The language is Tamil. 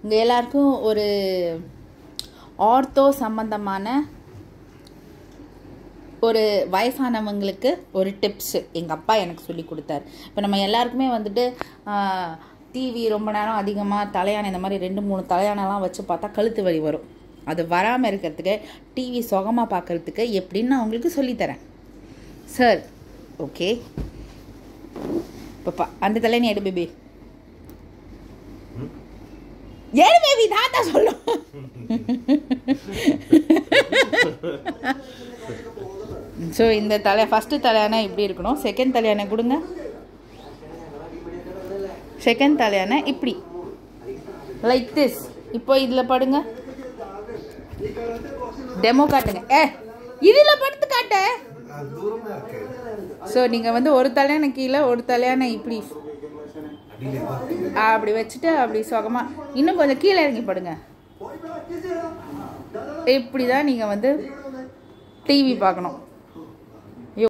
உங்கள் எல்லாருக்கும் ஒரு ஆர்த்தோ சம்பந்தமான ஒரு வயசானவங்களுக்கு ஒரு டிப்ஸு எங்கள் அப்பா எனக்கு சொல்லி கொடுத்தாரு. இப்போ நம்ம எல்லாருக்குமே வந்துட்டு டிவி ரொம்ப நேரம் அதிகமாக தலையானை இந்த மாதிரி 2-3 தலையானெல்லாம் வச்சு பார்த்தா கழுத்து வலி வரும். அது வராமல் இருக்கிறதுக்கு டிவி சுகமாக பார்க்குறதுக்கு எப்படின்னு நான் உங்களுக்கு சொல்லித்தரேன் சார். ஓகே, இப்போ அந்த தலையணை எடு பேபி, ஏடு பேபி, தாத்தா சொல்லும். ஸோ இந்த ஃபஸ்ட்டு தலையானை இப்படி இருக்கணும். செகண்ட் தலையானை கொடுங்க. செகண்ட் தலையானை இப்படி லைக் திஸ். இப்போ இதில் படுங்க. டெமோ காட்டுங்க. இதில் படுத்து காட்ட. ஸோ நீங்கள் வந்து ஒரு தலையானை கீழே, ஒரு தலையானை இப்படி அப்படி வச்சுட்டு அப்படி சுகமாக இன்னும் கொஞ்சம் கீழே இறங்கி படுங்க. இப்படி தான் நீங்கள் வந்து டிவி பார்க்கணும்.